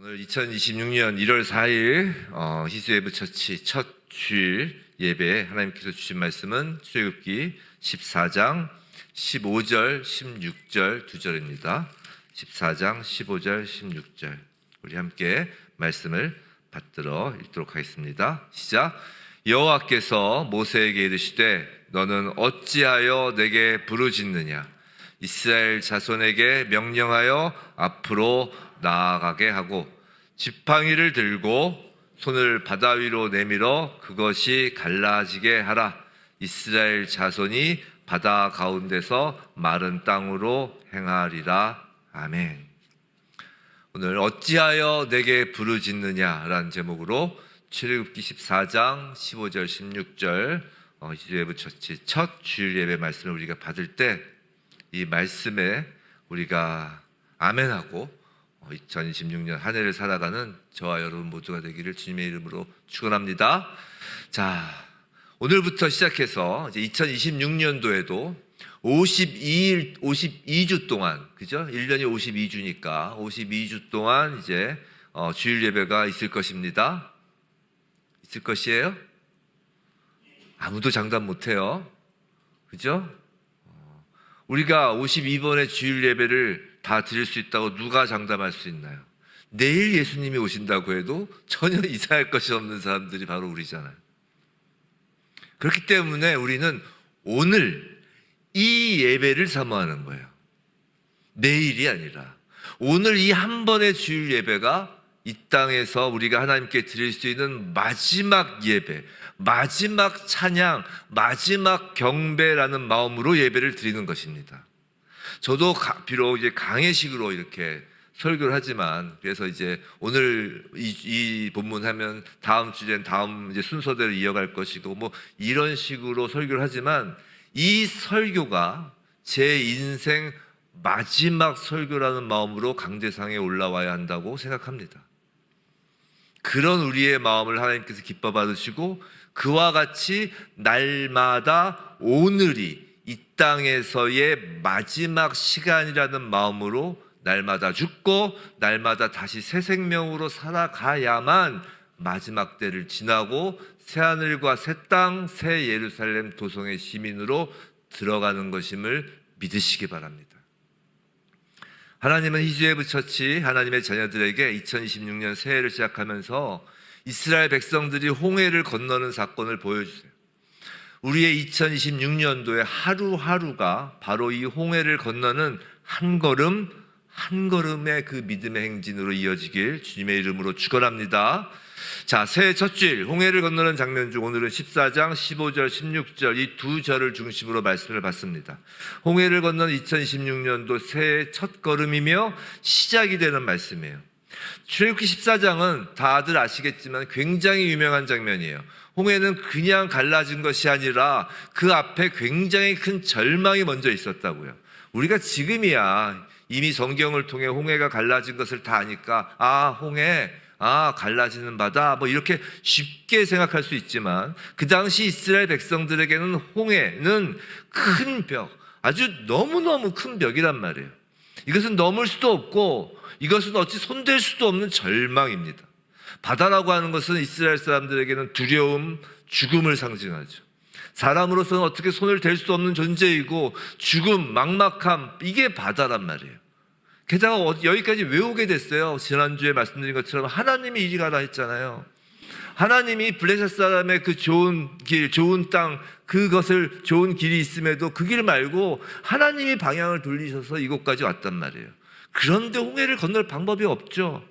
오늘 2026년 1월 4일 히스웨브 처치 첫 주일 예배에 하나님께서 주신 말씀은 출애굽기 14장 15절 16절 두 절입니다. 14장 15절 16절 우리 함께 말씀을 받들어 읽도록 하겠습니다. 시작. 여호와께서 모세에게 이르시되 너는 어찌하여 내게 부르짖느냐. 이스라엘 자손에게 명령하여 앞으로 나아가게 하고 지팡이를 들고 손을 바다 위로 내밀어 그것이 갈라지게 하라. 이스라엘 자손이 바다 가운데서 마른 땅으로 행하리라. 아멘. 오늘 어찌하여 내게 부르짖느냐라는 제목으로 출애굽기 14장 15절 16절 히스웨브 처치 첫 주일 예배 말씀을 우리가 받을 때 이 말씀에 우리가 아멘하고 2026년 한 해를 살아가는 저와 여러분 모두가 되기를 주님의 이름으로 축원합니다. 자, 오늘부터 시작해서 이제 2026년도에도 52주 동안, 그죠? 1년이 52주니까 52주 동안 이제 주일 예배가 있을 것입니다. 있을 것이에요? 아무도 장담 못해요. 그죠? 우리가 52번의 주일 예배를 다 드릴 수 있다고 누가 장담할 수 있나요? 내일 예수님이 오신다고 해도 전혀 이상할 것이 없는 사람들이 바로 우리잖아요. 그렇기 때문에 우리는 오늘 이 예배를 사모하는 거예요. 내일이 아니라 오늘 이 한 번의 주일 예배가 이 땅에서 우리가 하나님께 드릴 수 있는 마지막 예배, 마지막 찬양, 마지막 경배라는 마음으로 예배를 드리는 것입니다. 저도 비록 이제 강해식으로 이렇게 설교를 하지만, 그래서 이제 오늘 이 본문 하면 다음 주엔 다음 이제 순서대로 이어갈 것이고 뭐 이런 식으로 설교를 하지만 이 설교가 제 인생 마지막 설교라는 마음으로 강대상에 올라와야 한다고 생각합니다. 그런 우리의 마음을 하나님께서 기뻐 받으시고 그와 같이 날마다 오늘이 이 땅에서의 마지막 시간이라는 마음으로 날마다 죽고 날마다 다시 새 생명으로 살아가야만 마지막 때를 지나고 새하늘과 새 땅, 새 예루살렘 도성의 시민으로 들어가는 것임을 믿으시기 바랍니다. 하나님은 히스웨브 처치 하나님의 자녀들에게 2026년 새해를 시작하면서 이스라엘 백성들이 홍해를 건너는 사건을 보여주세요. 우리의 2026년도의 하루하루가 바로 이 홍해를 건너는 한 걸음 한 걸음의 그 믿음의 행진으로 이어지길 주님의 이름으로 축원합니다. 자, 새해 첫 주일 홍해를 건너는 장면 중 오늘은 14장 15절 16절 이 두 절을 중심으로 말씀을 받습니다. 홍해를 건너는 2026년도 새해 첫 걸음이며 시작이 되는 말씀이에요. 출애굽기 14장은 다들 아시겠지만 굉장히 유명한 장면이에요. 홍해는 그냥 갈라진 것이 아니라 그 앞에 굉장히 큰 절망이 먼저 있었다고요. 우리가 지금이야 이미 성경을 통해 홍해가 갈라진 것을 다 아니까 홍해, 갈라지는 바다 뭐 이렇게 쉽게 생각할 수 있지만 그 당시 이스라엘 백성들에게는 홍해는 큰 벽, 아주 너무너무 큰 벽이란 말이에요. 이것은 넘을 수도 없고 이것은 어찌 손댈 수도 없는 절망입니다. 바다라고 하는 것은 이스라엘 사람들에게는 두려움, 죽음을 상징하죠. 사람으로서는 어떻게 손을 댈 수 없는 존재이고 죽음, 막막함 이게 바다란 말이에요. 게다가 여기까지 왜 오게 됐어요? 지난주에 말씀드린 것처럼 하나님이 이리 가라 했잖아요. 하나님이 블레셋 사람의 그 좋은 길, 좋은 땅 그것을 좋은 길이 있음에도 그 길 말고 하나님이 방향을 돌리셔서 이곳까지 왔단 말이에요. 그런데 홍해를 건널 방법이 없죠.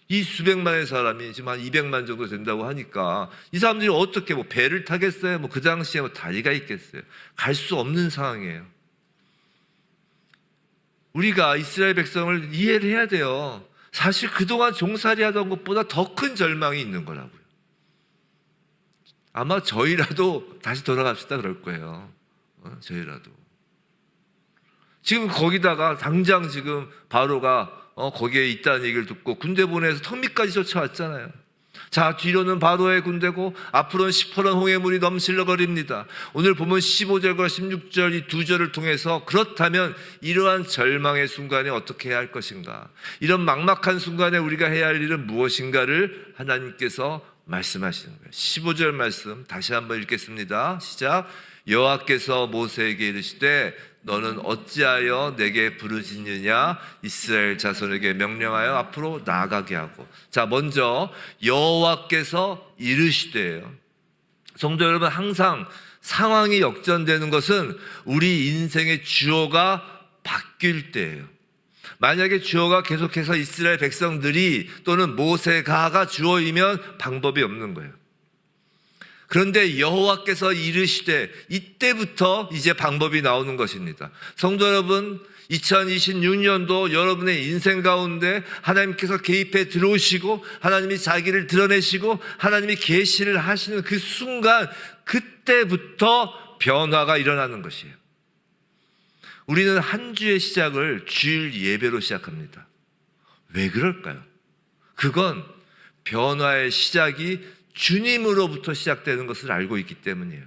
이 수백만의 사람이 지금 한 200만 정도 된다고 하니까 이 사람들이 어떻게 뭐 배를 타겠어요? 뭐 그 당시에 뭐 다리가 있겠어요? 갈 수 없는 상황이에요. 우리가 이스라엘 백성을 이해를 해야 돼요. 사실 그동안 종살이 하던 것보다 더 큰 절망이 있는 거라고요. 아마 저희라도 다시 돌아갑시다 그럴 거예요. 저희라도. 지금 거기다가 당장 지금 바로가 거기에 있다는 얘기를 듣고 군대 보내서 턱밑까지 쫓아왔잖아요. 자, 뒤로는 바로의 군대고 앞으로는 시퍼런 홍해물이 넘실러거립니다. 오늘 보면 15절과 16절 이 두 절을 통해서 그렇다면 이러한 절망의 순간에 어떻게 해야 할 것인가, 이런 막막한 순간에 우리가 해야 할 일은 무엇인가를 하나님께서 말씀하시는 거예요. 15절 말씀 다시 한번 읽겠습니다. 시작. 여호와께서 모세에게 이르시되 너는 어찌하여 내게 부르짖느냐, 이스라엘 자손에게 명령하여 앞으로 나아가게 하고. 자, 먼저 여호와께서 이르시되요. 성도 여러분, 항상 상황이 역전되는 것은 우리 인생의 주어가 바뀔 때예요. 만약에 주어가 계속해서 이스라엘 백성들이 또는 모세가가 주어이면 방법이 없는 거예요. 그런데 여호와께서 이르시되, 이때부터 이제 방법이 나오는 것입니다. 성도 여러분, 2026년도 여러분의 인생 가운데 하나님께서 개입해 들어오시고 하나님이 자기를 드러내시고 하나님이 계시를 하시는 그 순간, 그때부터 변화가 일어나는 것이에요. 우리는 한 주의 시작을 주일 예배로 시작합니다. 왜 그럴까요? 그건 변화의 시작이 주님으로부터 시작되는 것을 알고 있기 때문이에요.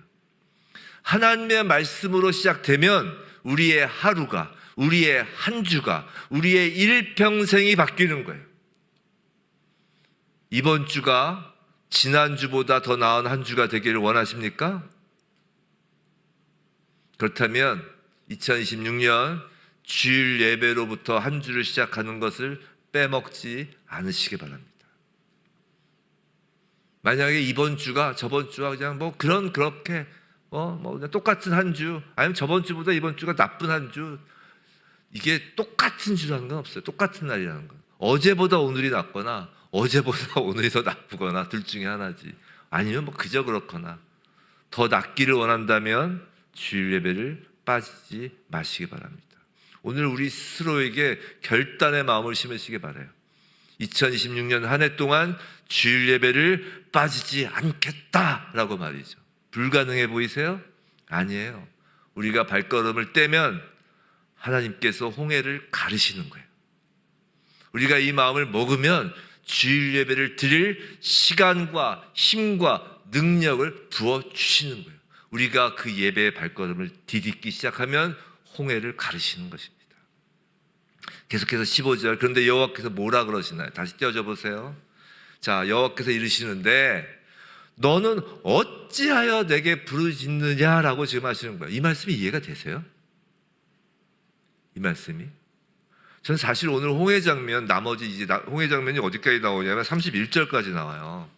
하나님의 말씀으로 시작되면 우리의 하루가, 우리의 한 주가, 우리의 일평생이 바뀌는 거예요. 이번 주가 지난주보다 더 나은 한 주가 되기를 원하십니까? 그렇다면 2026년 주일 예배로부터 한 주를 시작하는 것을 빼먹지 않으시기 바랍니다. 만약에 이번 주가 저번 주와 그냥 그렇게 그냥 똑같은 한 주, 아니면 저번 주보다 이번 주가 나쁜 한 주, 이게 똑같은 주라는 건 없어요. 똑같은 날이라는 건. 어제보다 오늘이 낫거나 어제보다 오늘이 더 나쁘거나 둘 중에 하나지. 아니면 그저 그렇거나. 더 낫기를 원한다면 주일 예배를 빠지지 마시기 바랍니다. 오늘 우리 스스로에게 결단의 마음을 심으시기 바라요. 2026년 한 해 동안 주일 예배를 빠지지 않겠다라고 말이죠. 불가능해 보이세요? 아니에요. 우리가 발걸음을 떼면 하나님께서 홍해를 가르시는 거예요. 우리가 이 마음을 먹으면 주일 예배를 드릴 시간과 힘과 능력을 부어주시는 거예요. 우리가 그 예배의 발걸음을 디딛기 시작하면 홍해를 가르시는 것입니다. 계속해서 15절, 그런데 여호와께서 뭐라 그러시나요? 다시 띄워줘 보세요. 자, 여호와께서 이르시는데 너는 어찌하여 내게 부르짖느냐라고 지금 하시는 거예요. 이 말씀이 이해가 되세요? 이 말씀이? 저는 사실 오늘 홍해 장면, 나머지 이제 홍해 장면이 어디까지 나오냐면 31절까지 나와요.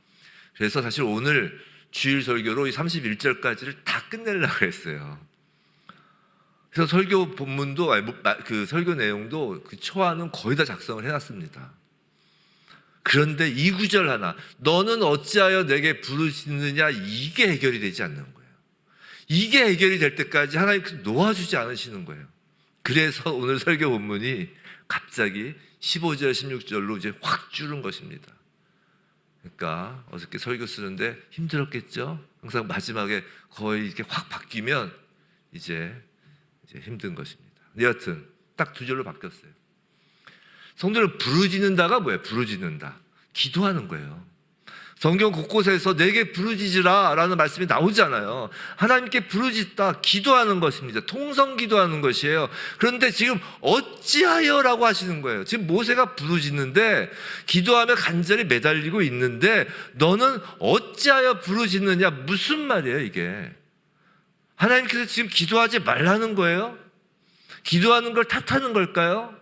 그래서 사실 오늘 주일 설교로 이 31절까지를 다 끝내려고 했어요. 그래서 설교 본문도, 그 설교 내용도 그 초안은 거의 다 작성을 해놨습니다. 그런데 이 구절 하나, 너는 어찌하여 내게 부르짖느냐, 이게 해결이 되지 않는 거예요. 이게 해결이 될 때까지 하나님께서 놓아주지 않으시는 거예요. 그래서 오늘 설교 본문이 갑자기 15절, 16절로 이제 확 줄은 것입니다. 그러니까 어저께 설교 쓰는데 힘들었겠죠? 항상 마지막에 거의 이렇게 확 바뀌면 이제 힘든 것입니다. 여하튼 딱 두 절로 바뀌었어요. 성도는 부르짖는다가 뭐예요? 부르짖는다. 기도하는 거예요. 성경 곳곳에서 내게 부르짖으라 라는 말씀이 나오잖아요. 하나님께 부르짖다, 기도하는 것입니다. 통성 기도하는 것이에요. 그런데 지금 어찌하여 라고 하시는 거예요. 지금 모세가 부르짖는데 기도하며 간절히 매달리고 있는데 너는 어찌하여 부르짖느냐, 무슨 말이에요 이게? 하나님께서 지금 기도하지 말라는 거예요? 기도하는 걸 탓하는 걸까요?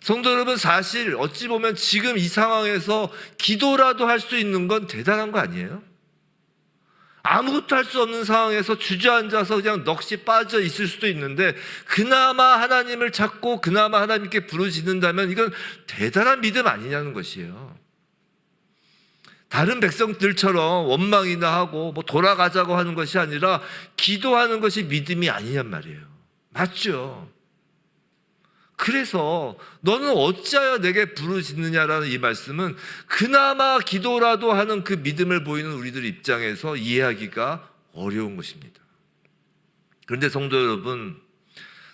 성도 여러분, 사실 어찌 보면 지금 이 상황에서 기도라도 할 수 있는 건 대단한 거 아니에요? 아무것도 할 수 없는 상황에서 주저앉아서 그냥 넋이 빠져 있을 수도 있는데 그나마 하나님을 찾고 그나마 하나님께 부르짖는다면 이건 대단한 믿음 아니냐는 것이에요. 다른 백성들처럼 원망이나 하고 돌아가자고 하는 것이 아니라 기도하는 것이 믿음이 아니냔 말이에요. 맞죠? 그래서 너는 어찌하여 내게 부르짖느냐라는 이 말씀은 그나마 기도라도 하는 그 믿음을 보이는 우리들 입장에서 이해하기가 어려운 것입니다. 그런데 성도 여러분,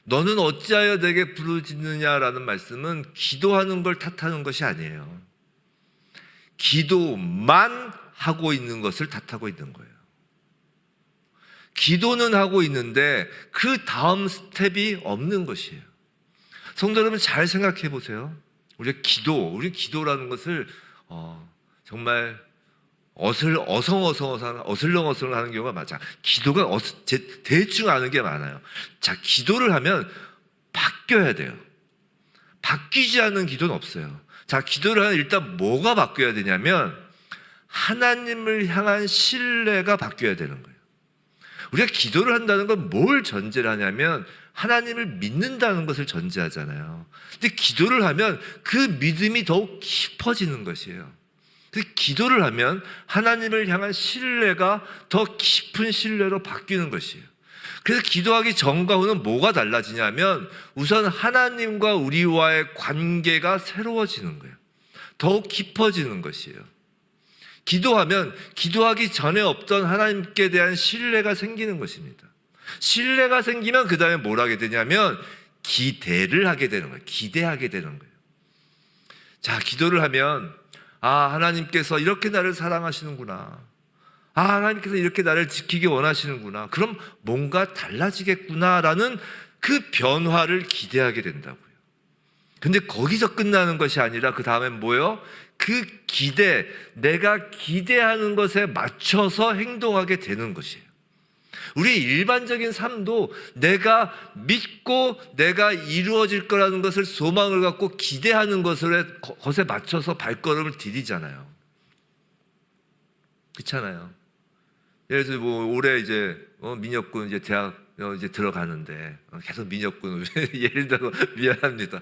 너는 어찌하여 내게 부르짖느냐라는 말씀은 기도하는 걸 탓하는 것이 아니에요. 기도만 하고 있는 것을 탓하고 있는 거예요. 기도는 하고 있는데 그 다음 스텝이 없는 것이에요. 성도 여러분, 잘 생각해 보세요. 우리 기도라는 것을 정말 어슬렁어슬렁 하는 경우가 많아. 기도가 대충 하는 게 많아요. 자, 기도를 하면 바뀌어야 돼요. 바뀌지 않는 기도는 없어요. 자, 기도를 하면 일단 뭐가 바뀌어야 되냐면 하나님을 향한 신뢰가 바뀌어야 되는 거예요. 우리가 기도를 한다는 건 뭘 전제를 하냐면 하나님을 믿는다는 것을 전제하잖아요. 근데 기도를 하면 그 믿음이 더욱 깊어지는 것이에요. 기도를 하면 하나님을 향한 신뢰가 더 깊은 신뢰로 바뀌는 것이에요. 그래서 기도하기 전과 후는 뭐가 달라지냐면 우선 하나님과 우리와의 관계가 새로워지는 거예요. 더욱 깊어지는 것이에요. 기도하면 기도하기 전에 없던 하나님께 대한 신뢰가 생기는 것입니다. 신뢰가 생기면 그 다음에 뭘 하게 되냐면 기대를 하게 되는 거예요. 기대하게 되는 거예요. 자, 기도를 하면 하나님께서 이렇게 나를 사랑하시는구나. 하나님께서 이렇게 나를 지키기 원하시는구나. 그럼 뭔가 달라지겠구나라는 그 변화를 기대하게 된다고요. 근데 거기서 끝나는 것이 아니라 그 다음엔 뭐예요? 그 내가 기대하는 것에 맞춰서 행동하게 되는 것이에요. 우리 일반적인 삶도 내가 믿고 내가 이루어질 거라는 것을 소망을 갖고 기대하는 것에 맞춰서 발걸음을 디디잖아요. 그렇잖아요. 예를 들어 올해 이제 민혁군 이제 대학 이제 들어가는데 계속 민혁군 예를 들어 미안합니다.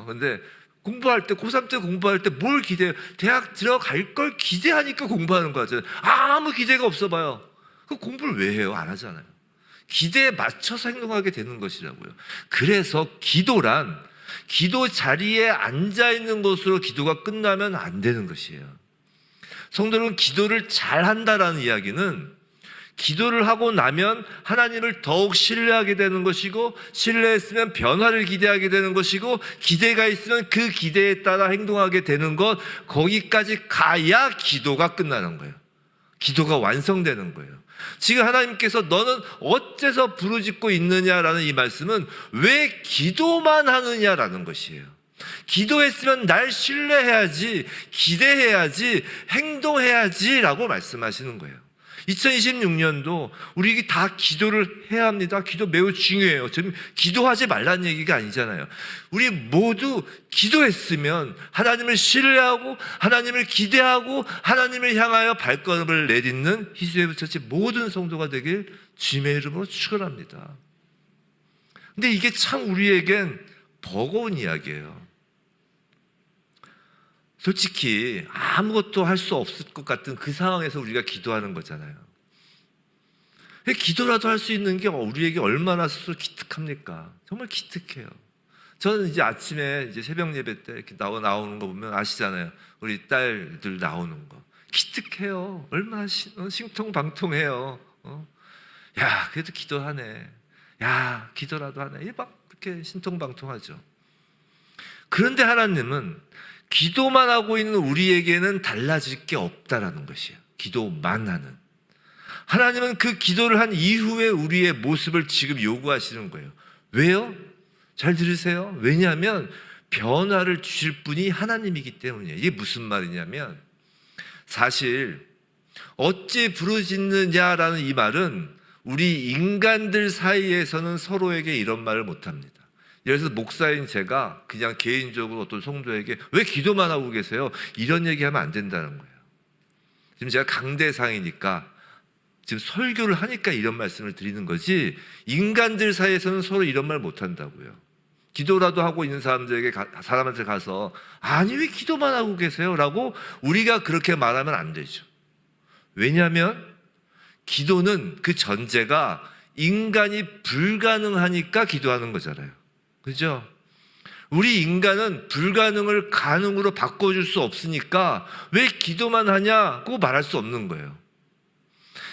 근데 공부할 때 고3 때 공부할 때 뭘 기대해요? 대학 들어갈 걸 기대하니까 공부하는 거죠. 아무 기대가 없어 봐요. 그 공부를 왜 해요? 안 하잖아요. 기대에 맞춰서 행동하게 되는 것이라고요. 그래서 기도 자리에 앉아 있는 것으로 기도가 끝나면 안 되는 것이에요. 성도는 기도를 잘 한다라는 이야기는 기도를 하고 나면 하나님을 더욱 신뢰하게 되는 것이고, 신뢰했으면 변화를 기대하게 되는 것이고, 기대가 있으면 그 기대에 따라 행동하게 되는 것, 거기까지 가야 기도가 끝나는 거예요. 기도가 완성되는 거예요. 지금 하나님께서 너는 어째서 부르짖고 있느냐라는 이 말씀은 왜 기도만 하느냐라는 것이에요. 기도했으면 날 신뢰해야지, 기대해야지, 행동해야지 라고 말씀하시는 거예요. 2026년도 우리 다 기도를 해야 합니다. 기도 매우 중요해요. 지금 기도하지 말라는 얘기가 아니잖아요. 우리 모두 기도했으면 하나님을 신뢰하고 하나님을 기대하고 하나님을 향하여 발걸음을 내딛는 희수의 부처치 모든 성도가 되길 주님의 이름으로 축원합니다. 근데 이게 참 우리에겐 버거운 이야기예요. 솔직히 아무것도 할 수 없을 것 같은 그 상황에서 우리가 기도하는 거잖아요. 기도라도 할 수 있는 게 우리에게 얼마나 스스로 기특합니까? 정말 기특해요. 저는 이제 아침에 이제 새벽 예배 때 이렇게 나오는 거 보면 아시잖아요. 우리 딸들 나오는 거. 기특해요. 얼마나 신통방통해요. 야, 그래도 기도하네. 야, 기도라도 하네. 막 그렇게 신통방통하죠. 그런데 하나님은 기도만 하고 있는 우리에게는 달라질 게 없다라는 것이에요. 기도만 하는. 하나님은 그 기도를 한 이후에 우리의 모습을 지금 요구하시는 거예요. 왜요? 잘 들으세요. 왜냐하면 변화를 주실 분이 하나님이기 때문이에요. 이게 무슨 말이냐면 사실 어찌 부르짖느냐라는 이 말은 우리 인간들 사이에서는 서로에게 이런 말을 못합니다. 예를 들어서 목사인 제가 그냥 개인적으로 어떤 성도에게 왜 기도만 하고 계세요? 이런 얘기하면 안 된다는 거예요. 지금 제가 강대상이니까 지금 설교를 하니까 이런 말씀을 드리는 거지 인간들 사이에서는 서로 이런 말 못한다고요. 기도라도 하고 있는 사람한테 가서 아니 왜 기도만 하고 계세요? 라고 우리가 그렇게 말하면 안 되죠. 왜냐하면 기도는 그 전제가 인간이 불가능하니까 기도하는 거잖아요. 그죠? 우리 인간은 불가능을 가능으로 바꿔줄 수 없으니까 왜 기도만 하냐고 말할 수 없는 거예요.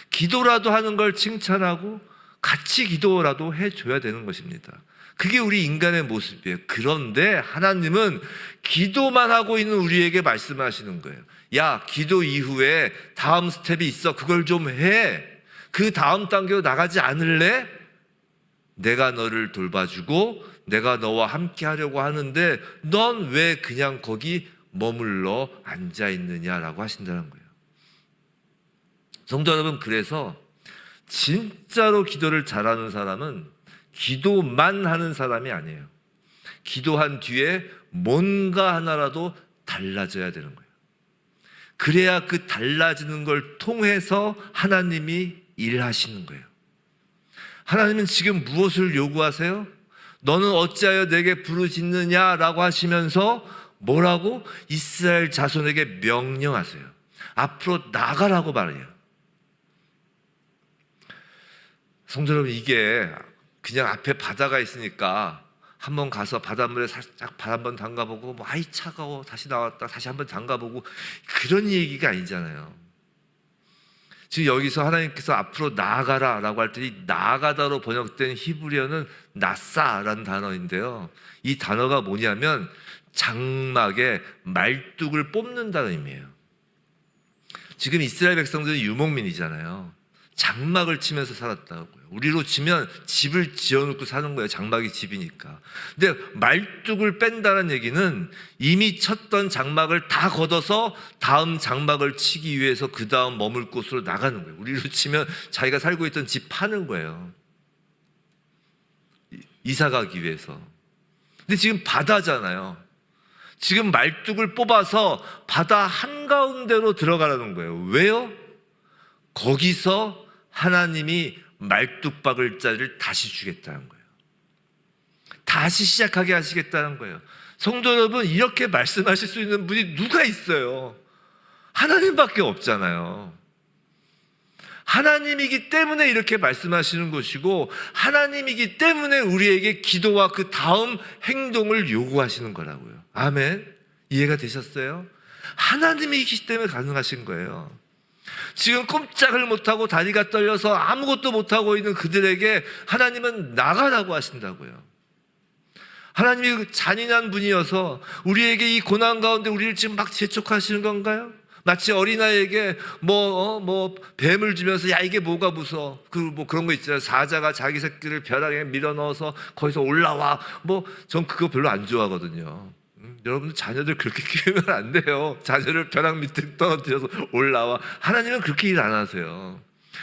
기도라도 하는 걸 칭찬하고 같이 기도라도 해줘야 되는 것입니다. 그게 우리 인간의 모습이에요. 그런데 하나님은 기도만 하고 있는 우리에게 말씀하시는 거예요. 야, 기도 이후에 다음 스텝이 있어. 그걸 좀 해. 그 다음 단계로 나가지 않을래? 내가 너를 돌봐주고 내가 너와 함께 하려고 하는데 넌 왜 그냥 거기 머물러 앉아 있느냐라고 하신다는 거예요. 성도 여러분, 그래서 진짜로 기도를 잘하는 사람은 기도만 하는 사람이 아니에요. 기도한 뒤에 뭔가 하나라도 달라져야 되는 거예요. 그래야 그 달라지는 걸 통해서 하나님이 일하시는 거예요. 하나님은 지금 무엇을 요구하세요? 너는 어찌하여 내게 부르짖느냐라고 하시면서 뭐라고? 이스라엘 자손에게 명령하세요. 앞으로 나가라고 말해요. 성도 여러분, 이게 그냥 앞에 바다가 있으니까 한번 가서 바닷물에 살짝 발 한번 담가보고 뭐 아이 차가워 다시 나왔다 다시 한번 담가보고 그런 얘기가 아니잖아요. 지금 여기서 하나님께서 앞으로 나아가라 라고 할 때 이 나아가다로 번역된 히브리어는 나사라는 단어인데요, 이 단어가 뭐냐면 장막에 말뚝을 뽑는다는 의미예요. 지금 이스라엘 백성들은 유목민이잖아요. 장막을 치면서 살았다고요. 우리로 치면 집을 지어놓고 사는 거예요. 장막이 집이니까. 근데 말뚝을 뺀다는 얘기는 이미 쳤던 장막을 다 걷어서 다음 장막을 치기 위해서 그 다음 머물 곳으로 나가는 거예요. 우리로 치면 자기가 살고 있던 집 파는 거예요. 이사 가기 위해서. 근데 지금 바다잖아요. 지금 말뚝을 뽑아서 바다 한가운데로 들어가라는 거예요. 왜요? 거기서 하나님이 말뚝박을 자리를 다시 주겠다는 거예요. 다시 시작하게 하시겠다는 거예요. 성도 여러분, 이렇게 말씀하실 수 있는 분이 누가 있어요? 하나님밖에 없잖아요. 하나님이기 때문에 이렇게 말씀하시는 것이고 하나님이기 때문에 우리에게 기도와 그 다음 행동을 요구하시는 거라고요. 아멘. 이해가 되셨어요? 하나님이기 때문에 가능하신 거예요. 지금 꼼짝을 못하고 다리가 떨려서 아무것도 못하고 있는 그들에게 하나님은 나가라고 하신다고요. 하나님이 잔인한 분이어서 우리에게 이 고난 가운데 우리를 지금 막 재촉하시는 건가요? 마치 어린아이에게 뱀을 주면서 야 이게 뭐가 무서워, 그런 거 있잖아요. 사자가 자기 새끼를 벼락에 밀어 넣어서 거기서 올라와. 전 그거 별로 안 좋아하거든요. 여러분들 자녀들 그렇게 키우면 안 돼요. 자녀를 벼락 밑에 떨어뜨려서 올라와. 하나님은 그렇게 일 안 하세요.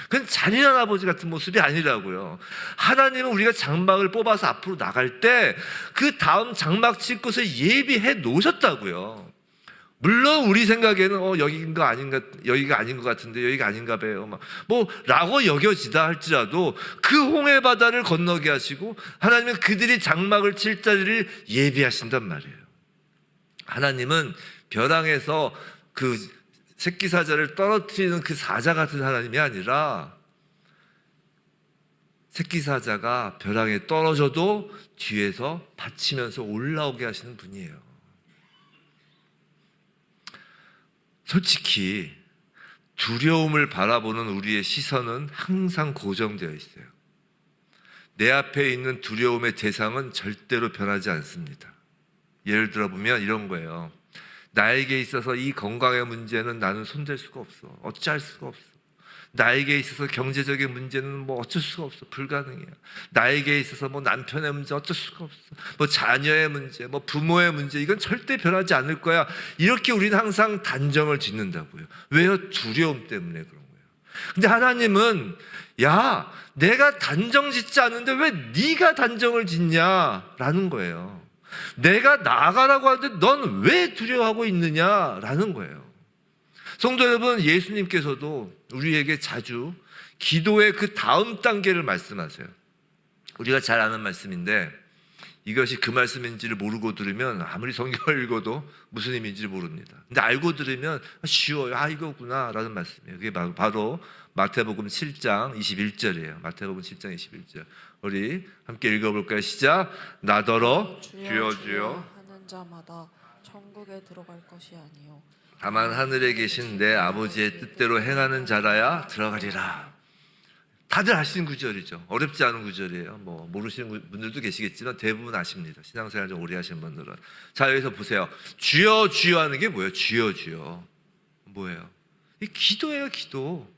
그건 잔인한 아버지 같은 모습이 아니라고요. 하나님은 우리가 장막을 뽑아서 앞으로 나갈 때 그 다음 장막 칠 곳을 예비해 놓으셨다고요. 물론 우리 생각에는 여기가 아닌 것 같은데 여기가 아닌가 봐요. 라고 여겨지다 할지라도 그 홍해 바다를 건너게 하시고 하나님은 그들이 장막을 칠 자리를 예비하신단 말이에요. 하나님은 벼랑에서 그 새끼 사자를 떨어뜨리는 그 사자 같은 하나님이 아니라 새끼 사자가 벼랑에 떨어져도 뒤에서 받치면서 올라오게 하시는 분이에요. 솔직히 두려움을 바라보는 우리의 시선은 항상 고정되어 있어요. 내 앞에 있는 두려움의 대상은 절대로 변하지 않습니다. 예를 들어 보면 이런 거예요. 나에게 있어서 이 건강의 문제는 나는 손댈 수가 없어. 어찌할 수가 없어. 나에게 있어서 경제적인 문제는 어쩔 수가 없어. 불가능해요. 나에게 있어서 남편의 문제 어쩔 수가 없어. 자녀의 문제, 부모의 문제, 이건 절대 변하지 않을 거야. 이렇게 우리는 항상 단정을 짓는다고요. 왜요? 두려움 때문에 그런 거예요. 근데 하나님은 야, 내가 단정 짓지 않는데 왜 네가 단정을 짓냐라는 거예요. 내가 나아가라고 하는데 넌 왜 두려워하고 있느냐라는 거예요. 성도 여러분, 예수님께서도 우리에게 자주 기도의 그 다음 단계를 말씀하세요. 우리가 잘 아는 말씀인데 이것이 그 말씀인지를 모르고 들으면 아무리 성경을 읽어도 무슨 의미인지 모릅니다. 근데 알고 들으면 쉬워요. 이거구나 라는 말씀이에요. 그게 바로 마태복음 7장 21절이에요. 마태복음 7장 21절. 우리 함께 읽어볼까요? 시작. 나더러 주여 주여 하는 자마다 천국에 들어갈 것이 아니요 다만 하늘에 계신 내 아버지의 뜻대로 행하는 자라야 들어가리라. 다들 아시는 구절이죠. 어렵지 않은 구절이에요. 뭐 모르시는 분들도 계시겠지만 대부분 아십니다. 신앙생활 좀 오래 하신 분들은. 자, 여기서 보세요. 주여 주여 하는 게 뭐예요? 주여 주여. 뭐예요? 이 기도예요, 기도.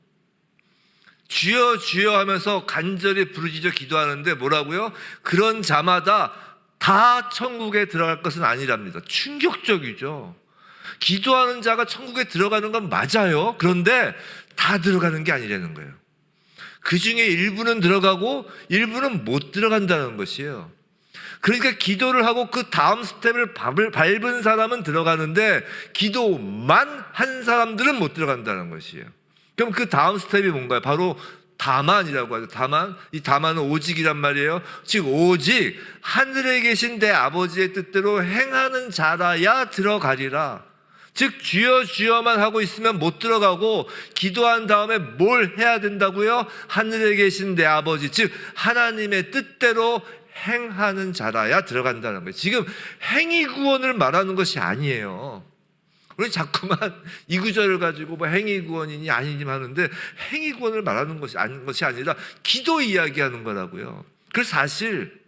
주여 주여 하면서 간절히 부르짖어 기도하는데 뭐라고요? 그런 자마다 다 천국에 들어갈 것은 아니랍니다. 충격적이죠. 기도하는 자가 천국에 들어가는 건 맞아요. 그런데 다 들어가는 게 아니라는 거예요. 그 중에 일부는 들어가고 일부는 못 들어간다는 것이에요. 그러니까 기도를 하고 그 다음 스텝을 밟은 사람은 들어가는데 기도만 한 사람들은 못 들어간다는 것이에요. 그럼 그 다음 스텝이 뭔가요? 바로 다만이라고 하죠. 다만. 이 다만은 오직이란 말이에요. 즉 오직 하늘에 계신 내 아버지의 뜻대로 행하는 자라야 들어가리라. 즉 주여 주여만 하고 있으면 못 들어가고 기도한 다음에 뭘 해야 된다고요? 하늘에 계신 내 아버지, 즉 하나님의 뜻대로 행하는 자라야 들어간다는 거예요. 지금 행위 구원을 말하는 것이 아니에요. 우리 자꾸만 이 구절을 가지고 뭐 행위 구원이니 아니니 하는데 행위 구원을 말하는 것이 아니라 기도 이야기하는 거라고요. 그래서 사실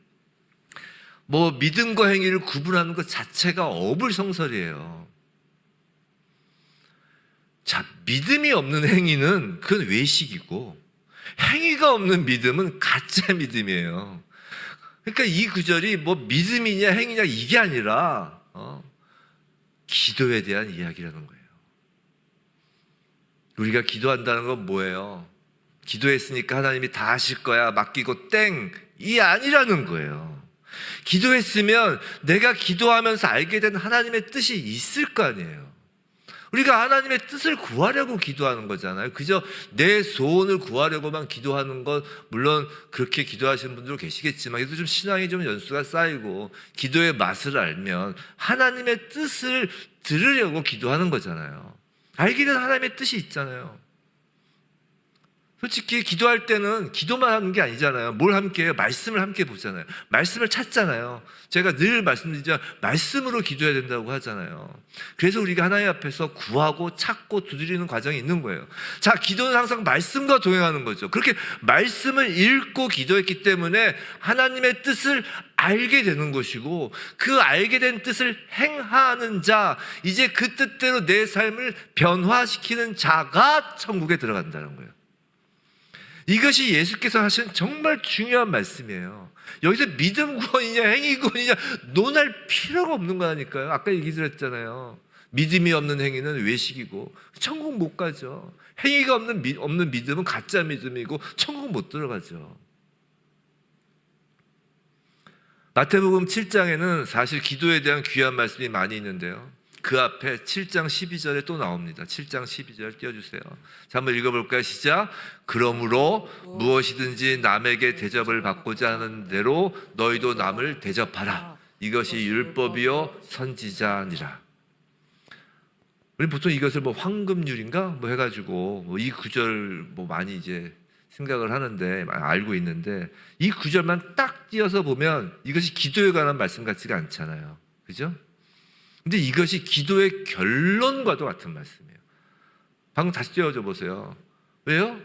뭐 믿음과 행위를 구분하는 것 자체가 어불성설이에요. 자, 믿음이 없는 행위는 그건 외식이고 행위가 없는 믿음은 가짜 믿음이에요. 그러니까 이 구절이 뭐 믿음이냐 행위냐 이게 아니라 기도에 대한 이야기라는 거예요. 우리가 기도한다는 건 뭐예요? 기도했으니까 하나님이 다 하실 거야 맡기고 땡이 아니라는 거예요. 기도했으면 내가 기도하면서 알게 된 하나님의 뜻이 있을 거 아니에요. 우리가 하나님의 뜻을 구하려고 기도하는 거잖아요. 그저 내 소원을 구하려고만 기도하는 것, 물론 그렇게 기도하시는 분들도 계시겠지만 그래도 좀 신앙이 좀 연수가 쌓이고 기도의 맛을 알면 하나님의 뜻을 들으려고 기도하는 거잖아요. 알게 된 하나님의 뜻이 있잖아요. 솔직히 기도할 때는 기도만 하는 게 아니잖아요. 뭘 함께 해요? 말씀을 함께 보잖아요. 말씀을 찾잖아요. 제가 늘 말씀드리지만 말씀으로 기도해야 된다고 하잖아요. 그래서 우리가 하나님 앞에서 구하고 찾고 두드리는 과정이 있는 거예요. 자, 기도는 항상 말씀과 동행하는 거죠. 그렇게 말씀을 읽고 기도했기 때문에 하나님의 뜻을 알게 되는 것이고 그 알게 된 뜻을 행하는 자, 이제 그 뜻대로 내 삶을 변화시키는 자가 천국에 들어간다는 거예요. 이것이 예수께서 하신 정말 중요한 말씀이에요. 여기서 믿음 구원이냐 행위 구원이냐 논할 필요가 없는 거라니까요. 아까 얘기 드렸잖아요. 믿음이 없는 행위는 외식이고 천국 못 가죠. 행위가 없는 믿음은 가짜 믿음이고 천국 못 들어가죠. 마태복음 7장에는 사실 기도에 대한 귀한 말씀이 많이 있는데요. 그 앞에 7장 12절에 또 나옵니다. 7장 12절 띄워주세요. 자, 한번 읽어볼까요? 시작. 그러므로 무엇이든지 남에게 대접을 받고자 하는 대로 너희도 남을 대접하라. 이것이 율법이요 선지자니라. 우리 보통 이것을 뭐 황금률인가 뭐 해가지고 뭐 이 구절 뭐 많이 이제 생각을 하는데 알고 있는데 이 구절만 딱 띄어서 보면 이것이 기도에 관한 말씀 같지가 않잖아요. 그죠? 근데 이것이 기도의 결론과도 같은 말씀이에요. 방금 다시 띄워줘 보세요. 왜요?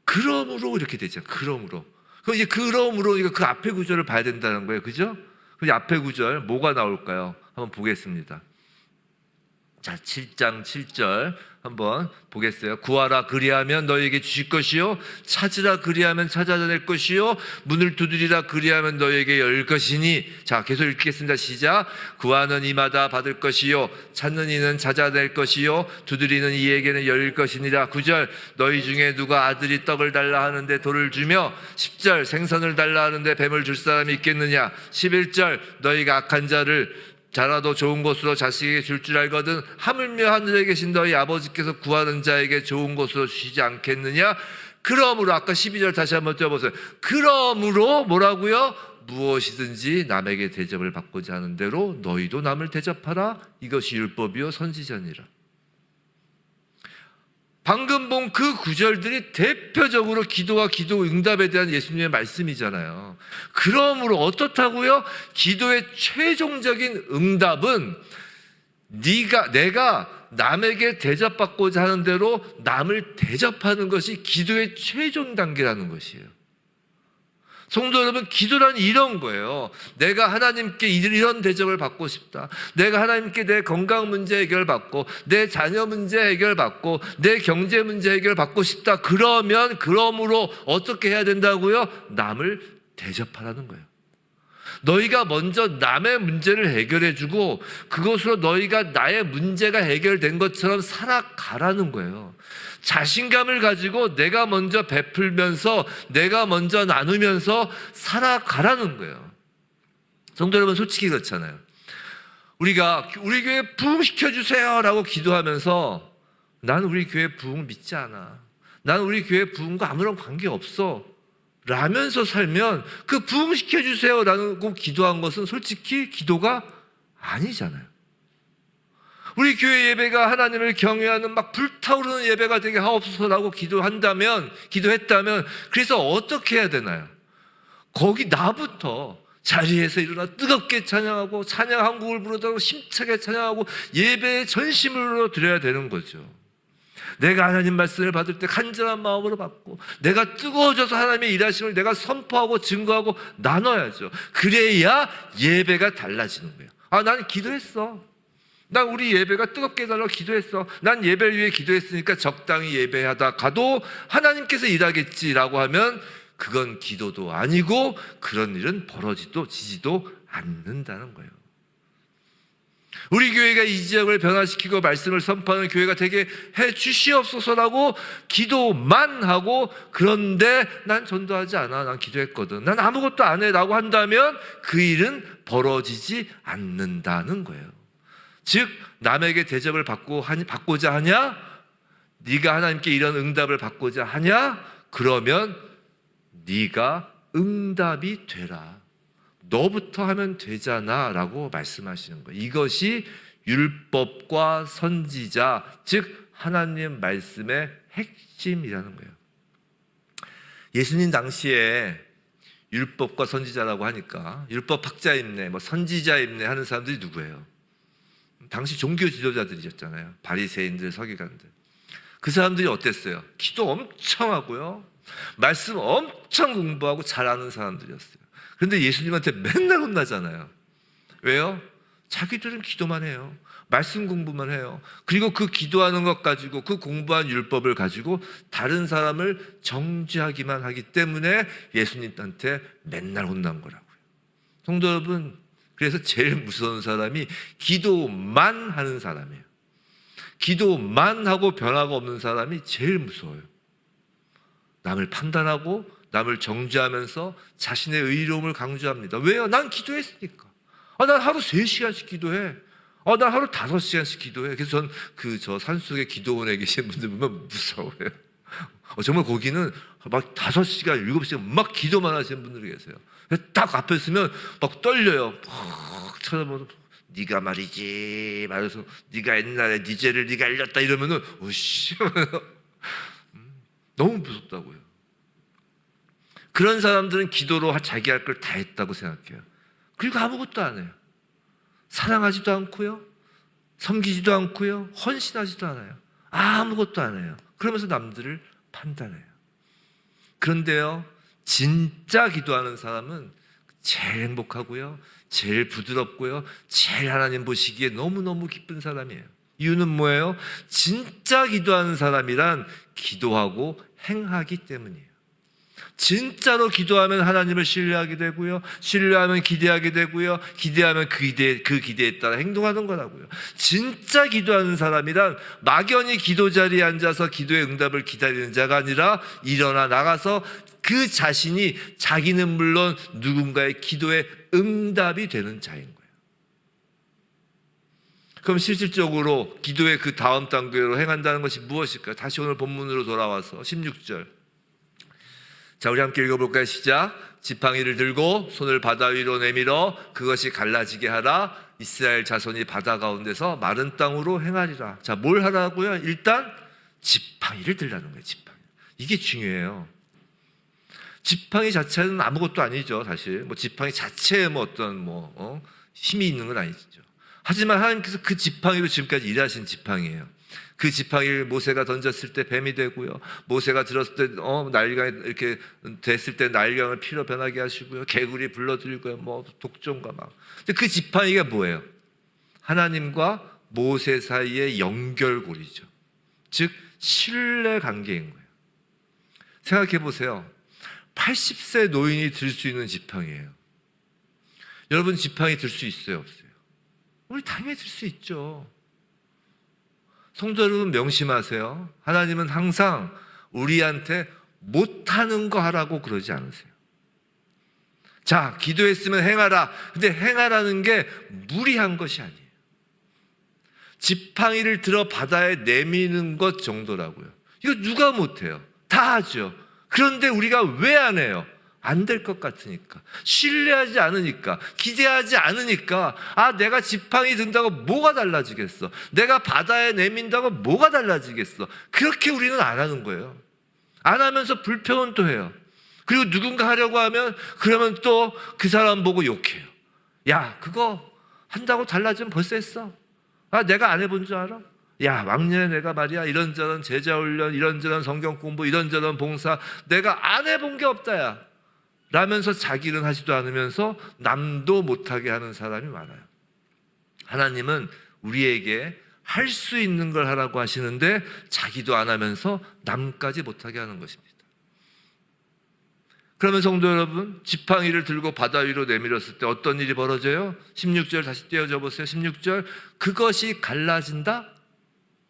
그러므로 이렇게 되죠. 그러므로. 그럼 이제 그러므로 그 앞에 구절을 봐야 된다는 거예요. 그죠? 그럼 앞에 구절 뭐가 나올까요? 한번 보겠습니다. 자, 7장 7절 한번 보겠어요. 구하라 그리하면 너희에게 주실 것이요 찾으라 그리하면 찾아낼 것이요 문을 두드리라 그리하면 너희에게 열 것이니. 자, 계속 읽겠습니다. 시작. 구하는 이마다 받을 것이요 찾는 이는 찾아낼 것이요 두드리는 이에게는 열릴 것이니라. 9절 너희 중에 누가 아들이 떡을 달라 하는데 돌을 주며 10절 생선을 달라 하는데 뱀을 줄 사람이 있겠느냐. 11절 너희가 악한 자라도 좋은 것으로 자식에게 줄 줄 알거든 하물며 하늘에 계신 너희 아버지께서 구하는 자에게 좋은 것으로 주시지 않겠느냐. 그러므로 아까 12절 다시 한번 띄워보세요. 그러므로 뭐라고요? 무엇이든지 남에게 대접을 받고자 하는 대로 너희도 남을 대접하라. 이것이 율법이요 선지자니라. 방금 본 그 구절들이 대표적으로 기도와 기도 응답에 대한 예수님의 말씀이잖아요. 그러므로 어떻다고요? 기도의 최종적인 응답은 내가 남에게 대접받고자 하는 대로 남을 대접하는 것이 기도의 최종 단계라는 것이에요. 성도 여러분, 기도란 이런 거예요. 내가 하나님께 이런 대접을 받고 싶다. 내가 하나님께 내 건강 문제 해결받고, 내 자녀 문제 해결받고, 내 경제 문제 해결받고 싶다. 그러므로 어떻게 해야 된다고요? 남을 대접하라는 거예요. 너희가 먼저 남의 문제를 해결해주고 그것으로 너희가 나의 문제가 해결된 것처럼 살아가라는 거예요. 자신감을 가지고 내가 먼저 베풀면서 내가 먼저 나누면서 살아가라는 거예요. 성도 여러분, 솔직히 그렇잖아요. 우리가 우리 교회 부흥시켜주세요 라고 기도하면서 나는 우리 교회 부흥 믿지 않아, 나는 우리 교회 부흥과 아무런 관계없어 라면서 살면 그 부흥시켜주세요 라고 기도한 것은 솔직히 기도가 아니잖아요. 우리 교회 예배가 하나님을 경외하는 막 불타오르는 예배가 되게 하옵소서라고 기도했다면, 그래서 어떻게 해야 되나요? 거기 나부터 자리에서 일어나 뜨겁게 찬양하고 찬양 한 곡을 부르다가 힘차게 찬양하고 예배의 전심으로 드려야 되는 거죠. 내가 하나님 말씀을 받을 때 간절한 마음으로 받고 내가 뜨거워져서 하나님의 일하심을 내가 선포하고 증거하고 나눠야죠. 그래야 예배가 달라지는 거예요. 나는 기도했어. 난 우리 예배가 뜨겁게 달라고 기도했어. 난 예배를 위해 기도했으니까 적당히 예배하다 가도 하나님께서 일하겠지라고 하면 그건 기도도 아니고 그런 일은 벌어지지도 않는다는 거예요. 우리 교회가 이 지역을 변화시키고 말씀을 선포하는 교회가 되게 해 주시옵소서라고 기도만 하고, 그런데 난 전도하지 않아, 난 기도했거든, 난 아무것도 안 해라고 한다면 그 일은 벌어지지 않는다는 거예요. 즉 남에게 대접을 받고자 하냐? 네가 하나님께 이런 응답을 받고자 하냐? 그러면 네가 응답이 되라. 너부터 하면 되잖아 라고 말씀하시는 거예요. 이것이 율법과 선지자, 즉 하나님 말씀의 핵심이라는 거예요. 예수님 당시에 율법과 선지자라고 하니까 율법 학자 입네, 선지자 입네 하는 사람들이 누구예요? 당시 종교 지도자들이셨잖아요. 바리새인들, 서기관들. 그 사람들이 어땠어요? 기도 엄청 하고요, 말씀 엄청 공부하고 잘하는 사람들이었어요. 그런데 예수님한테 맨날 혼나잖아요. 왜요? 자기들은 기도만 해요. 말씀 공부만 해요. 그리고 그 기도하는 것 가지고, 그 공부한 율법을 가지고 다른 사람을 정죄하기만 하기 때문에 예수님한테 맨날 혼난 거라고요. 성도 여러분, 그래서 제일 무서운 사람이 기도만 하는 사람이에요. 기도만 하고 변화가 없는 사람이 제일 무서워요. 남을 판단하고 남을 정죄하면서 자신의 의로움을 강조합니다. 왜요? 난 기도했으니까. 난 하루 3시간씩 기도해. 난 하루 5시간씩 기도해. 그래서 전 저 산속에 기도원에 계신 분들 보면 무서워요. 정말 거기는 막 5시간, 7시간 막 기도만 하시는 분들이 계세요. 딱 앞에 있으면 막 떨려요. 막 쳐다보면 네가 말이지 말해서 네가 옛날에 네 죄를 네가 알렸다 이러면은 으씨 너무 무섭다고요. 그런 사람들은 기도로 자기 할 걸 다 했다고 생각해요. 그리고 아무것도 안 해요. 사랑하지도 않고요, 섬기지도 않고요, 헌신하지도 않아요. 아무것도 안 해요. 그러면서 남들을 판단해요. 그런데요, 진짜 기도하는 사람은 제일 행복하고요, 제일 부드럽고요, 제일 하나님 보시기에 너무너무 기쁜 사람이에요. 이유는 뭐예요? 진짜 기도하는 사람이란 기도하고 행하기 때문이에요. 진짜로 기도하면 하나님을 신뢰하게 되고요, 신뢰하면 기대하게 되고요, 기대하면 그 기대에 따라 행동하는 거라고요. 진짜 기도하는 사람이란 막연히 기도 자리에 앉아서 기도의 응답을 기다리는 자가 아니라 일어나 나가서 그 자신이, 자기는 물론 누군가의 기도에 응답이 되는 자인 거예요. 그럼 실질적으로 기도의 그 다음 단계로 행한다는 것이 무엇일까요? 다시 오늘 본문으로 돌아와서 16절. 자, 우리 함께 읽어볼까요? 시작. 지팡이를 들고 손을 바다 위로 내밀어 그것이 갈라지게 하라. 이스라엘 자손이 바다 가운데서 마른 땅으로 행하리라. 자, 뭘 하라고요? 일단 지팡이를 들라는 거예요. 지팡이. 이게 중요해요. 지팡이 자체는 아무것도 아니죠. 사실 지팡이 자체에 어떤 힘이 있는 건 아니죠. 하지만 하나님께서 그 지팡이로 지금까지 일하신 지팡이에요. 그 지팡이를 모세가 던졌을 때 뱀이 되고요. 모세가 들었을 때 나일강이 이렇게 됐을 때 나일강을 피로 변하게 하시고요. 개구리 불러들이고요. 뭐 독종과 막. 근데 그 지팡이가 뭐예요? 하나님과 모세 사이의 연결고리죠. 즉 신뢰 관계인 거예요. 생각해 보세요. 80세 노인이 들 수 있는 지팡이에요. 여러분 지팡이 들 수 있어요, 없어요? 우리 당연히 들 수 있죠. 성도 여러분 명심하세요. 하나님은 항상 우리한테 못하는 거 하라고 그러지 않으세요. 자, 기도했으면 행하라. 근데 행하라는 게 무리한 것이 아니에요. 지팡이를 들어 바다에 내미는 것 정도라고요. 이거 누가 못해요? 다 하죠. 그런데 우리가 왜 안 해요? 안 될 것 같으니까, 신뢰하지 않으니까, 기대하지 않으니까. 내가 지팡이 든다고 뭐가 달라지겠어? 내가 바다에 내민다고 뭐가 달라지겠어? 그렇게 우리는 안 하는 거예요. 안 하면서 불평은 또 해요. 그리고 누군가 하려고 하면 그러면 또 그 사람 보고 욕해요. 야, 그거 한다고 달라지면 벌써 했어. 내가 안 해본 줄 알아? 야, 왕년에 내가 말이야 이런저런 제자훈련, 이런저런 성경 공부, 이런저런 봉사 내가 안 해본 게 없다 야 라면서 자기 일은 하지도 않으면서 남도 못하게 하는 사람이 많아요. 하나님은 우리에게 할 수 있는 걸 하라고 하시는데 자기도 안 하면서 남까지 못하게 하는 것입니다. 그러면 성도 여러분, 지팡이를 들고 바다 위로 내밀었을 때 어떤 일이 벌어져요? 16절 다시 띄워줘 보세요. 16절, 그것이 갈라진다?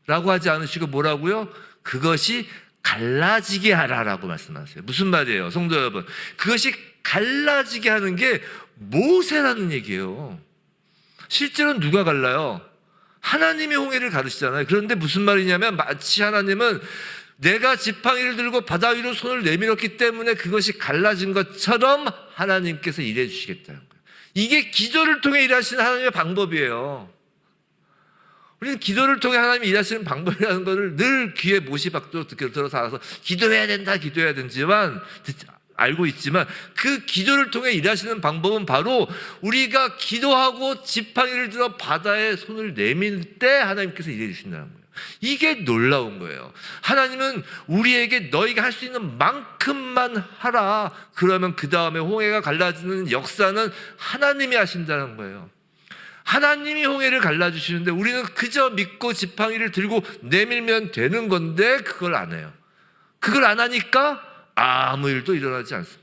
라고 하지 않으시고 뭐라고요? 그것이 갈라지게 하라라고 말씀하세요. 무슨 말이에요? 성도 여러분, 그것이 갈라지게 하는 게 모세라는 얘기예요. 실제로는 누가 갈라요? 하나님이 홍해를 가르치잖아요. 그런데 무슨 말이냐면 마치 하나님은 내가 지팡이를 들고 바다 위로 손을 내밀었기 때문에 그것이 갈라진 것처럼 하나님께서 일해 주시겠다는 거예요. 이게 기도를 통해 일하시는 하나님의 방법이에요. 우리는 기도를 통해 하나님이 일하시는 방법이라는 것을 늘 귀에 못이 박도록 들어서 알아서 기도해야 된다, 기도해야 되지만 알고 있지만 그 기도를 통해 일하시는 방법은 바로 우리가 기도하고 지팡이를 들어 바다에 손을 내밀 때 하나님께서 일해 주신다는 거예요. 이게 놀라운 거예요. 하나님은 우리에게 너희가 할 수 있는 만큼만 하라. 그러면 그 다음에 홍해가 갈라지는 역사는 하나님이 하신다는 거예요. 하나님이 홍해를 갈라주시는데 우리는 그저 믿고 지팡이를 들고 내밀면 되는 건데 그걸 안 해요. 그걸 안 하니까 아무 일도 일어나지 않습니다.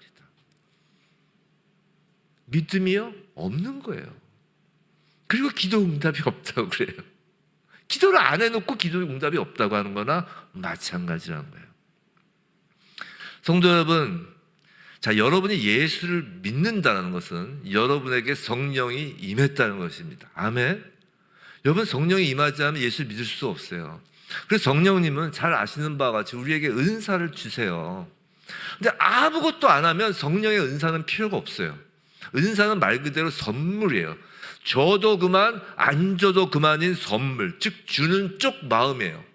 믿음이요? 없는 거예요. 그리고 기도 응답이 없다고 그래요. 기도를 안 해놓고 기도 응답이 없다고 하는 거나 마찬가지라는 거예요. 성도 여러분, 자, 여러분이 예수를 믿는다는 것은 여러분에게 성령이 임했다는 것입니다. 아멘. 여러분, 성령이 임하지 않으면 예수를 믿을 수 없어요. 그래서 성령님은 잘 아시는 바와 같이 우리에게 은사를 주세요. 근데 아무것도 안 하면 성령의 은사는 필요가 없어요. 은사는 말 그대로 선물이에요. 줘도 그만, 안 줘도 그만인 선물, 즉 주는 쪽 마음이에요.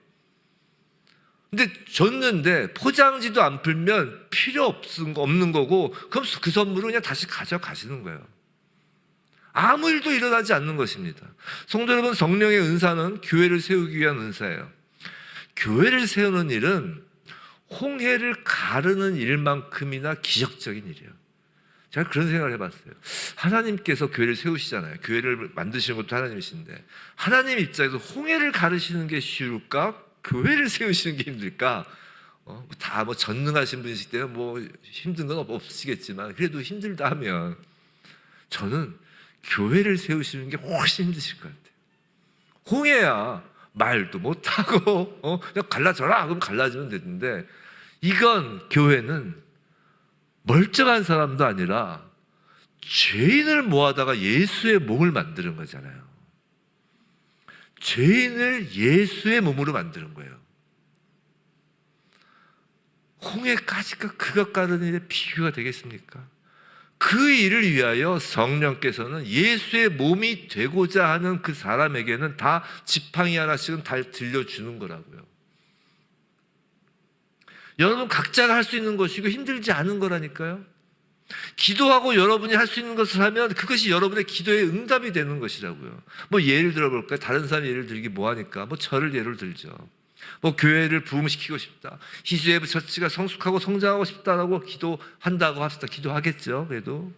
근데 줬는데 포장지도 안 풀면 필요 없는 거고, 그럼 그 선물은 그냥 다시 가져가시는 거예요. 아무 일도 일어나지 않는 것입니다. 성도 여러분, 성령의 은사는 교회를 세우기 위한 은사예요. 교회를 세우는 일은 홍해를 가르는 일만큼이나 기적적인 일이에요. 제가 그런 생각을 해봤어요. 하나님께서 교회를 세우시잖아요. 교회를 만드시는 것도 하나님이신데 하나님 입장에서 홍해를 가르시는 게 쉬울까? 교회를 세우시는 게 힘들까? 다 전능하신 분이시기 때문에 힘든 건 없으시겠지만 그래도 힘들다 하면 저는 교회를 세우시는 게 훨씬 힘드실 것 같아요. 홍해야 말도 못하고 그냥 갈라져라 그럼 갈라지면 되는데 이건 교회는 멀쩡한 사람도 아니라 죄인을 모아다가 예수의 몸을 만드는 거잖아요. 죄인을 예수의 몸으로 만드는 거예요. 홍해까지가 그것 가르는 일에 비교가 되겠습니까? 그 일을 위하여 성령께서는 예수의 몸이 되고자 하는 그 사람에게는 다 지팡이 하나씩은 다 들려주는 거라고요. 여러분 각자가 할 수 있는 것이고 힘들지 않은 거라니까요. 기도하고 여러분이 할 수 있는 것을 하면 그것이 여러분의 기도의 응답이 되는 것이라고요. 뭐 예를 들어볼까요? 다른 사람 예를 들기 뭐하니까 뭐 저를 예를 들죠. 뭐 교회를 부흥시키고 싶다, 희수예배 처치가 성숙하고 성장하고 싶다라고 기도한다고 합시다. 기도하겠죠. 그래도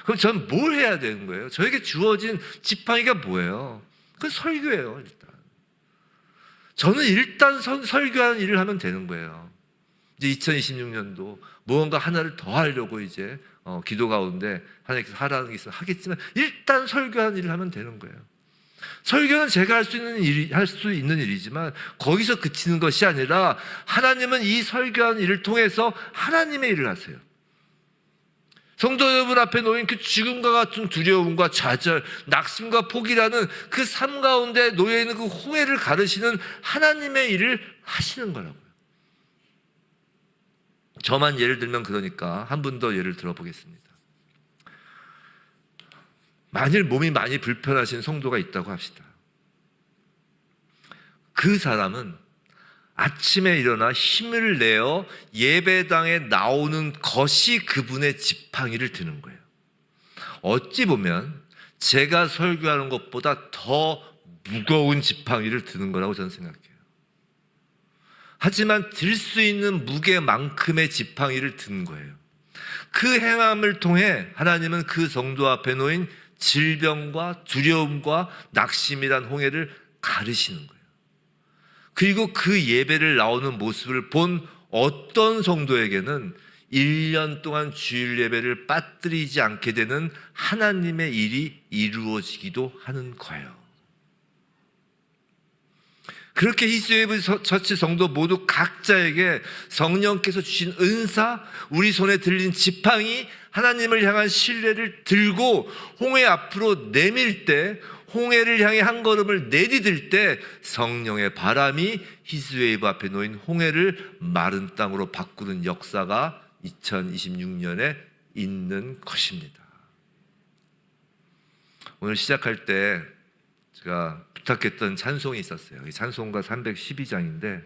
그럼 전 뭘 해야 되는 거예요? 저에게 주어진 지팡이가 뭐예요? 그건 설교예요. 저는 일단 설교하는 일을 하면 되는 거예요. 이제 2026년도 무언가 하나를 더 하려고 이제 기도 가운데 하나님께서 하라는 게 있으면 하겠지만 일단 설교하는 일을 하면 되는 거예요. 설교는 제가 할 수 있는 일이지만 거기서 그치는 것이 아니라 하나님은 이 설교하는 일을 통해서 하나님의 일을 하세요. 성도 여러분 앞에 놓인 그 죽음과 같은 두려움과 좌절, 낙심과 포기라는 그 삶 가운데 놓여 있는 그 홍해를 가르시는 하나님의 일을 하시는 거라고요. 저만 예를 들면 그러니까 한 분 더 예를 들어보겠습니다. 만일 몸이 많이 불편하신 성도가 있다고 합시다. 그 사람은 아침에 일어나 힘을 내어 예배당에 나오는 것이 그분의 지팡이를 드는 거예요. 어찌 보면 제가 설교하는 것보다 더 무거운 지팡이를 드는 거라고 저는 생각해요. 하지만 들 수 있는 무게만큼의 지팡이를 든 거예요. 그 행함을 통해 하나님은 그 성도 앞에 놓인 질병과 두려움과 낙심이란 홍해를 가르시는 거예요. 그리고 그 예배를 나오는 모습을 본 어떤 성도에게는 1년 동안 주일 예배를 빠뜨리지 않게 되는 하나님의 일이 이루어지기도 하는 거예요. 그렇게 희수예배 처치 성도 모두 각자에게 성령께서 주신 은사, 우리 손에 들린 지팡이, 하나님을 향한 신뢰를 들고 홍해 앞으로 내밀 때, 홍해를 향해 한 걸음을 내디딜 때 성령의 바람이 희수예배 앞에 놓인 홍해를 마른 땅으로 바꾸는 역사가 2026년에 있는 것입니다. 오늘 시작할 때 제가 부탁했던 찬송이 있었어요. 이 찬송가 312장인데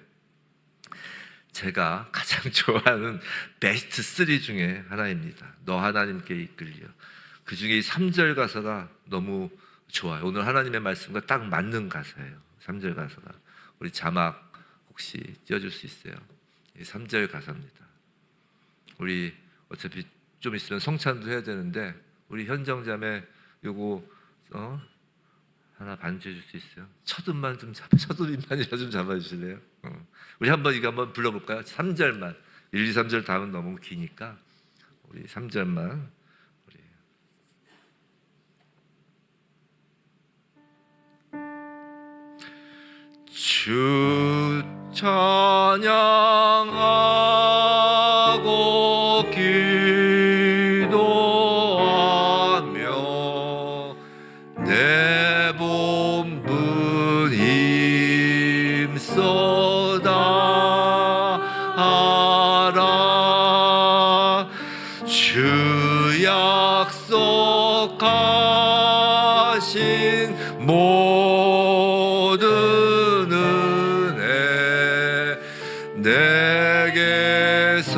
제가 가장 좋아하는 베스트 3 중에 하나입니다. 너 하나님께 이끌려. 그 중에 이 3절 가사가 너무 좋아요. 오늘 하나님의 말씀과 딱 맞는 가사예요. 3절 가사가. 우리 자막 혹시 띄워줄 수 있어요? 이 3절 가사입니다. 우리 어차피 좀 있으면 성찬도 해야 되는데 우리 현정자매 요거 하나 반주해 줄 수 있어요? 첫 음만 좀 첫 음만이라 좀 잡아주실래요? 우리 한번 이거 한번 불러볼까요? 3절만. 1, 2, 3절 다음은 너무 기니까 우리 3절만. 주 찬양하고 기도하며 내 본분 힘써다 주 약속하신 모든 은혜 내게서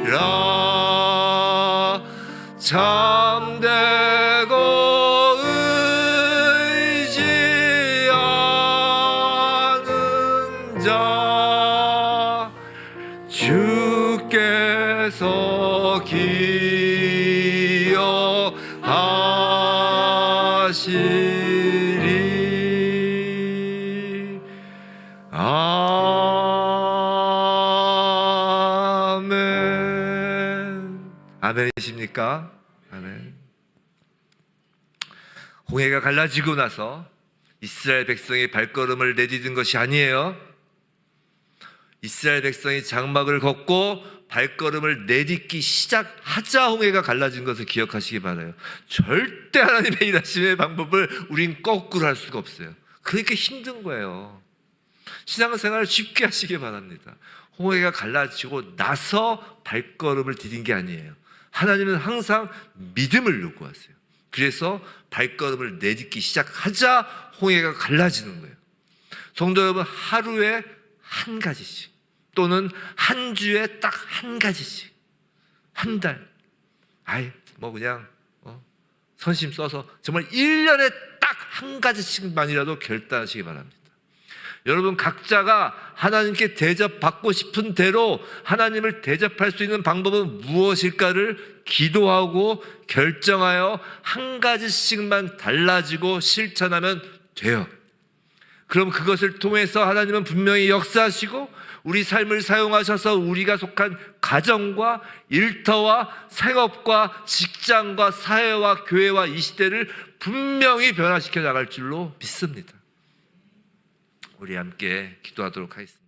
이루어지리라. 참되고 의지하는 자 주께서 기억하시리. 아멘. 아멘이십니까? 아멘. 홍해가 갈라지고 나서 이스라엘 백성이 발걸음을 내디딘 것이 아니에요. 이스라엘 백성이 장막을 걷고 발걸음을 내딛기 시작하자 홍해가 갈라진 것을 기억하시기 바라요. 절대 하나님의 일하심의 방법을 우린 거꾸로 할 수가 없어요. 그러니까 힘든 거예요. 신앙생활을 쉽게 하시기 바랍니다. 홍해가 갈라지고 나서 발걸음을 디딘 게 아니에요. 하나님은 항상 믿음을 요구하세요. 그래서 발걸음을 내딛기 시작하자 홍해가 갈라지는 거예요. 성도 여러분, 하루에 한 가지씩, 또는 한 주에 딱 한 가지씩, 한 달, 뭐 그냥 선심 써서 정말 1년에 딱 한 가지씩만이라도 결단하시기 바랍니다. 여러분 각자가 하나님께 대접받고 싶은 대로 하나님을 대접할 수 있는 방법은 무엇일까를 기도하고 결정하여 한 가지씩만 달라지고 실천하면 돼요. 그럼 그것을 통해서 하나님은 분명히 역사하시고 우리 삶을 사용하셔서 우리가 속한 가정과 일터와 생업과 직장과 사회와 교회와 이 시대를 분명히 변화시켜 나갈 줄로 믿습니다. 우리 함께 기도하도록 하겠습니다.